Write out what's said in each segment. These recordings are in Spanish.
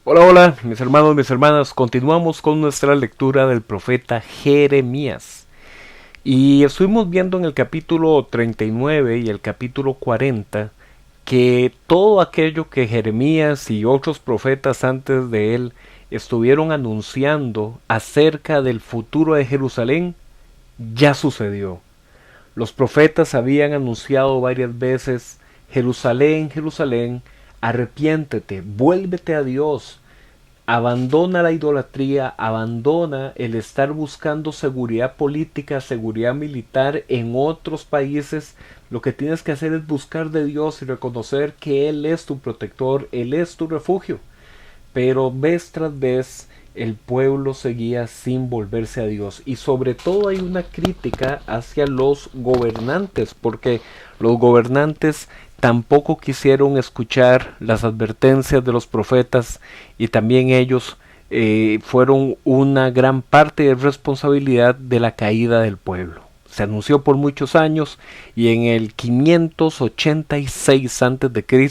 Hola, hola, mis hermanos, mis hermanas. Continuamos con nuestra lectura del profeta Jeremías. Y estuvimos viendo en el capítulo 39 y el capítulo 40 que todo aquello que Jeremías y otros profetas antes de él estuvieron anunciando acerca del futuro de Jerusalén ya sucedió. Los profetas habían anunciado varias veces: Jerusalén, Jerusalén, arrepiéntete, vuélvete a Dios. Abandona la idolatría, abandona el estar buscando seguridad política, seguridad militar en otros países. Lo que tienes que hacer es buscar de Dios y reconocer que Él es tu protector, Él es tu refugio. Pero vez tras vez el pueblo seguía sin volverse a Dios. Y sobre todo hay una crítica hacia los gobernantes, porque los gobernantes tampoco quisieron escuchar las advertencias de los profetas, y también ellos fueron una gran parte de responsabilidad de la caída del pueblo. Se anunció por muchos años, y en el 586 a.C.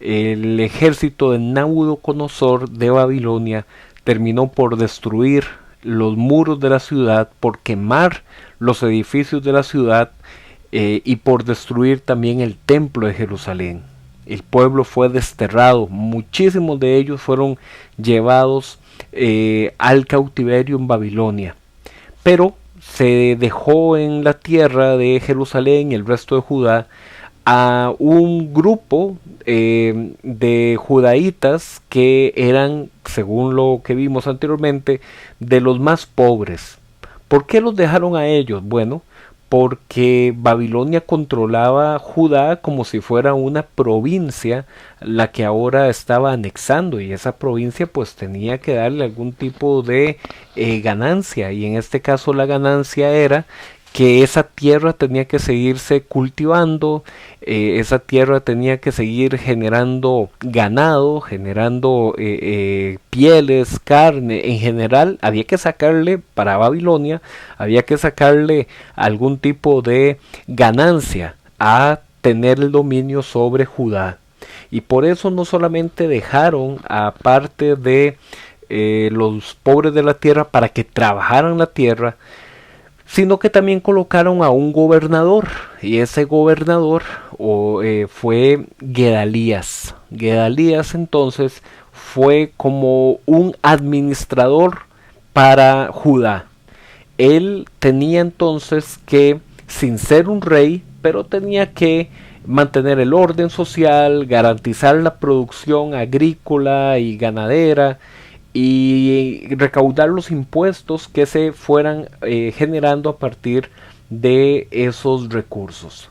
el ejército de Nabucodonosor de Babilonia terminó por destruir los muros de la ciudad, por quemar los edificios de la ciudad, y por destruir también el templo de Jerusalén. El pueblo fue desterrado, muchísimos de ellos fueron llevados al cautiverio en Babilonia, pero se dejó en la tierra de Jerusalén y el resto de Judá a un grupo de judaítas que eran, según lo que vimos anteriormente, de los más pobres. ¿Por qué los dejaron a ellos? Bueno, porque Babilonia controlaba Judá como si fuera una provincia la que ahora estaba anexando, y esa provincia pues tenía que darle algún tipo de ganancia, y en este caso la ganancia era que esa tierra tenía que seguirse cultivando, esa tierra tenía que seguir generando ganado, generando pieles, carne, en general había que sacarle para Babilonia, había que sacarle algún tipo de ganancia a tener el dominio sobre Judá. Y por eso no solamente dejaron a parte de los pobres de la tierra para que trabajaran la tierra, sino que también colocaron a un gobernador, y ese gobernador fue Gedalías. Gedalías entonces fue como un administrador para Judá. Él tenía entonces que, sin ser un rey, pero tenía que mantener el orden social, garantizar la producción agrícola y ganadera, y recaudar los impuestos que se fueran generando a partir de esos recursos.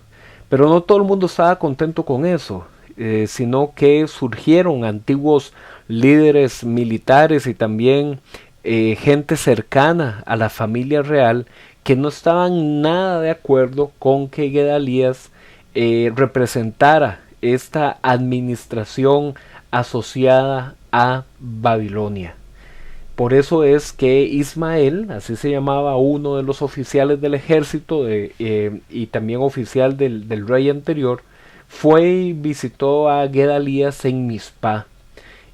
Pero no todo el mundo estaba contento con eso, sino que surgieron antiguos líderes militares y también gente cercana a la familia real que no estaban nada de acuerdo con que Gedalías representara esta administración asociada a Babilonia. Por eso es que Ismael, así se llamaba uno de los oficiales del ejército y también oficial del rey anterior, fue y visitó a Gedalías en Mizpah,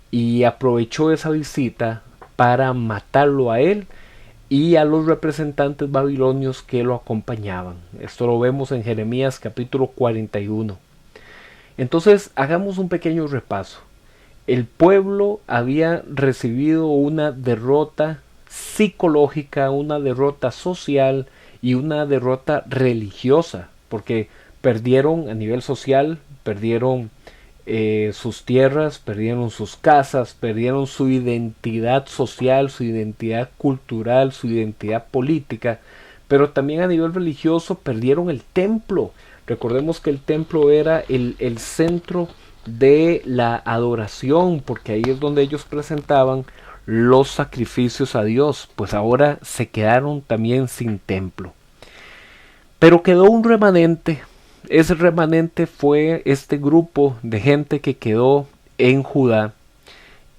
y aprovechó esa visita para matarlo a él y a los representantes babilonios que lo acompañaban. Esto lo vemos en Jeremías capítulo 41. Entonces hagamos un pequeño repaso. El pueblo había recibido una derrota psicológica, una derrota social y una derrota religiosa, porque perdieron a nivel social, perdieron sus tierras, perdieron sus casas, perdieron su identidad social, su identidad cultural, su identidad política, pero también a nivel religioso perdieron el templo. Recordemos que el templo era el centro de la adoración, porque ahí es donde ellos presentaban los sacrificios a Dios. Pues ahora se quedaron también sin templo, pero quedó un remanente. Ese remanente fue este grupo de gente que quedó en Judá,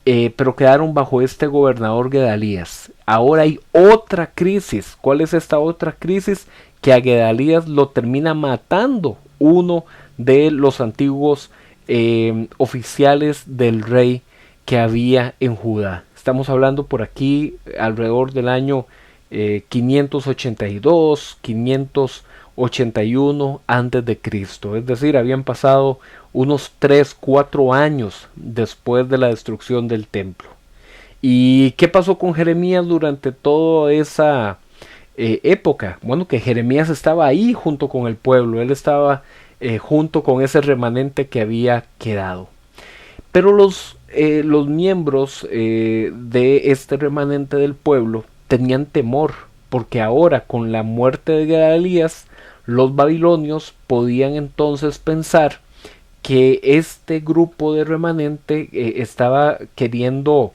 pero quedaron bajo este gobernador Gedalías. Ahora hay otra crisis. ¿Cuál es esta otra crisis? Que a Gedalías lo termina matando uno de los antiguos oficiales del rey, que había en Judá. Estamos hablando por aquí alrededor del año 582, 581 antes de Cristo. Es decir, habían pasado unos 3, 4 años después de la destrucción del templo. ¿Y qué pasó con Jeremías durante toda esa época? Bueno, que Jeremías estaba ahí junto con el pueblo, él estaba junto con ese remanente que había quedado. Pero los miembros de este remanente del pueblo tenían temor, porque ahora con la muerte de Gedalías, los babilonios podían entonces pensar que este grupo de remanente estaba queriendo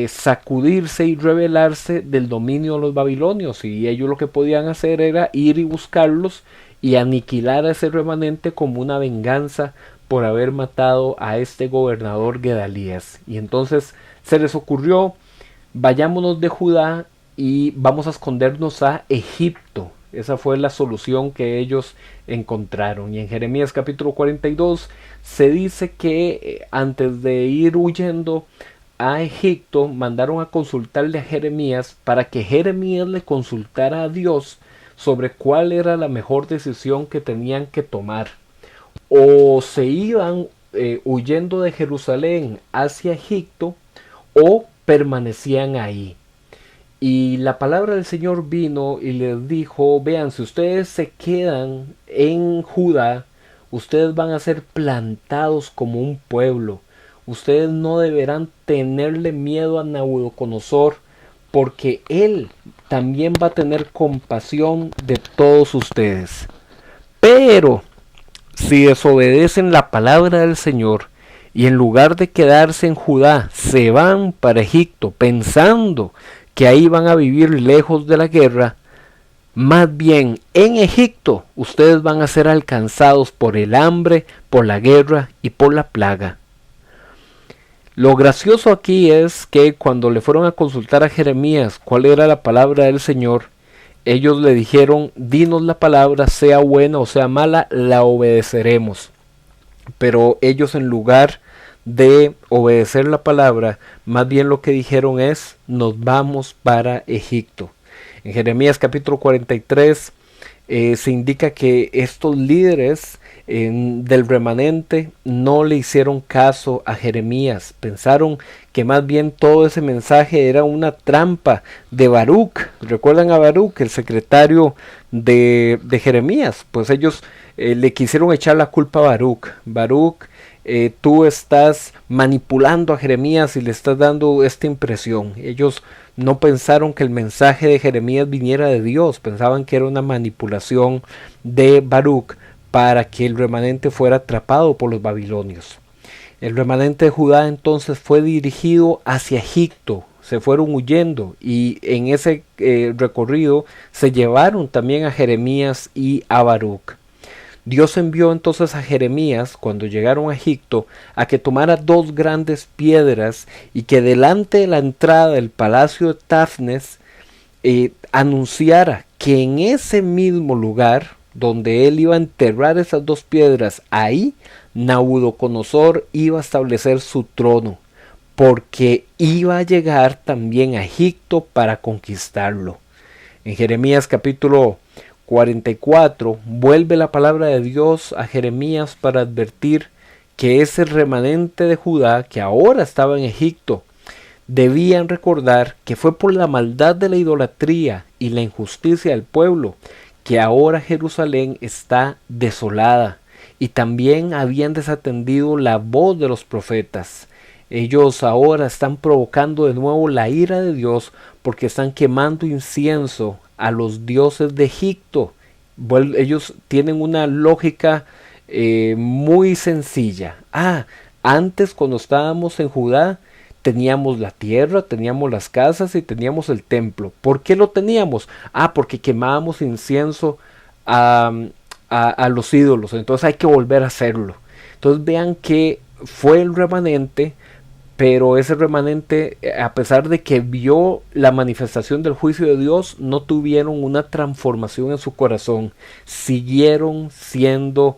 sacudirse y rebelarse del dominio de los babilonios, y ellos lo que podían hacer era ir y buscarlos y aniquilar a ese remanente como una venganza por haber matado a este gobernador Gedalías. Y entonces se les ocurrió: vayámonos de Judá y vamos a escondernos a Egipto. Esa fue la solución que ellos encontraron. Y en Jeremías capítulo 42 se dice que antes de ir huyendo a Egipto, mandaron a consultarle a Jeremías para que Jeremías le consultara a Dios sobre cuál era la mejor decisión que tenían que tomar. O se iban huyendo de Jerusalén hacia Egipto, o permanecían ahí. Y la palabra del Señor vino y les dijo: vean, si ustedes se quedan en Judá, ustedes van a ser plantados como un pueblo. Ustedes no deberán tenerle miedo a Nabucodonosor, porque él también va a tener compasión de todos ustedes. Pero si desobedecen la palabra del Señor y en lugar de quedarse en Judá se van para Egipto pensando que ahí van a vivir lejos de la guerra, más bien en Egipto ustedes van a ser alcanzados por el hambre, por la guerra y por la plaga. Lo gracioso aquí es que cuando le fueron a consultar a Jeremías cuál era la palabra del Señor, ellos le dijeron: dinos la palabra, sea buena o sea mala, la obedeceremos. Pero ellos, en lugar de obedecer la palabra, más bien lo que dijeron es: nos vamos para Egipto. En Jeremías capítulo 43 se indica que estos líderes del remanente no le hicieron caso a Jeremías. Pensaron que más bien todo ese mensaje era una trampa de Baruch. ¿Recuerdan a Baruch, el secretario de Jeremías? Pues ellos le quisieron echar la culpa a Baruch. Baruch, tú estás manipulando a Jeremías y le estás dando esta impresión. Ellos no pensaron que el mensaje de Jeremías viniera de Dios, pensaban que era una manipulación de Baruch para que el remanente fuera atrapado por los babilonios. El remanente de Judá entonces fue dirigido hacia Egipto, se fueron huyendo, y en ese recorrido se llevaron también a Jeremías y a Baruch. Dios envió entonces a Jeremías, cuando llegaron a Egipto, a que tomara 2 grandes piedras y que delante de la entrada del palacio de Tafnes anunciara que en ese mismo lugar donde él iba a enterrar esas 2 piedras, ahí Nabucodonosor iba a establecer su trono, porque iba a llegar también a Egipto para conquistarlo. En Jeremías capítulo 44 vuelve la palabra de Dios a Jeremías para advertir que ese remanente de Judá que ahora estaba en Egipto debían recordar que fue por la maldad de la idolatría y la injusticia del pueblo que ahora Jerusalén está desolada, y también habían desatendido la voz de los profetas. Ellos ahora están provocando de nuevo la ira de Dios porque están quemando incienso a los dioses de Egipto. Ellos tienen una lógica muy sencilla. Antes, cuando estábamos en Judá, teníamos la tierra, teníamos las casas y teníamos el templo. ¿Por qué lo teníamos? Porque quemábamos incienso a los ídolos. Entonces hay que volver a hacerlo. Entonces vean que fue el remanente, pero ese remanente, a pesar de que vio la manifestación del juicio de Dios, no tuvieron una transformación en su corazón. Siguieron siendo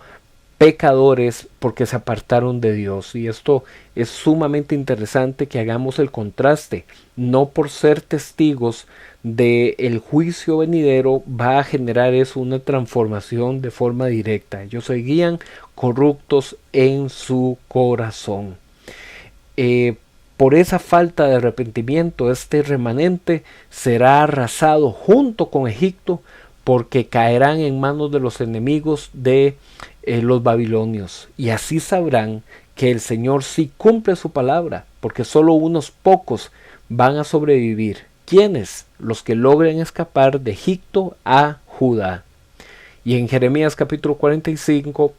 pecadores porque se apartaron de Dios. Y esto es sumamente interesante que hagamos el contraste. No por ser testigos del juicio venidero va a generar eso una transformación de forma directa. Ellos seguían corruptos en su corazón. Por esa falta de arrepentimiento, este remanente será arrasado junto con Egipto, porque caerán en manos de los enemigos de los babilonios. Y así sabrán que el Señor sí cumple su palabra, porque solo unos pocos van a sobrevivir. ¿Quiénes? Los que logren escapar de Egipto a Judá. Y en Jeremías capítulo 45,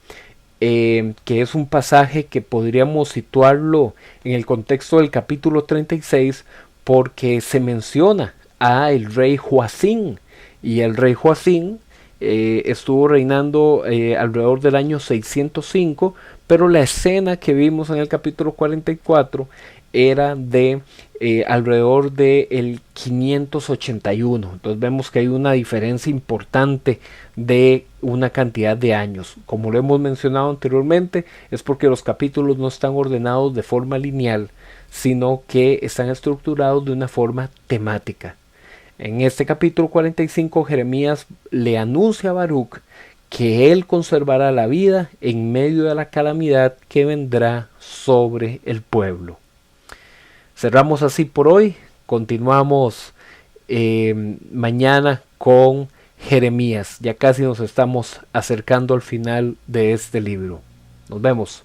que es un pasaje que podríamos situarlo en el contexto del capítulo 36, porque se menciona a el rey Joacín, y el rey Joacín estuvo reinando alrededor del año 605, pero la escena que vimos en el capítulo 44 era de alrededor del 581. Entonces vemos que hay una diferencia importante de una cantidad de años. Como lo hemos mencionado anteriormente, es porque los capítulos no están ordenados de forma lineal, sino que están estructurados de una forma temática. En este capítulo 45, Jeremías le anuncia a Baruch que él conservará la vida en medio de la calamidad que vendrá sobre el pueblo. Cerramos así por hoy. Continuamos mañana con Jeremías. Ya casi nos estamos acercando al final de este libro. Nos vemos.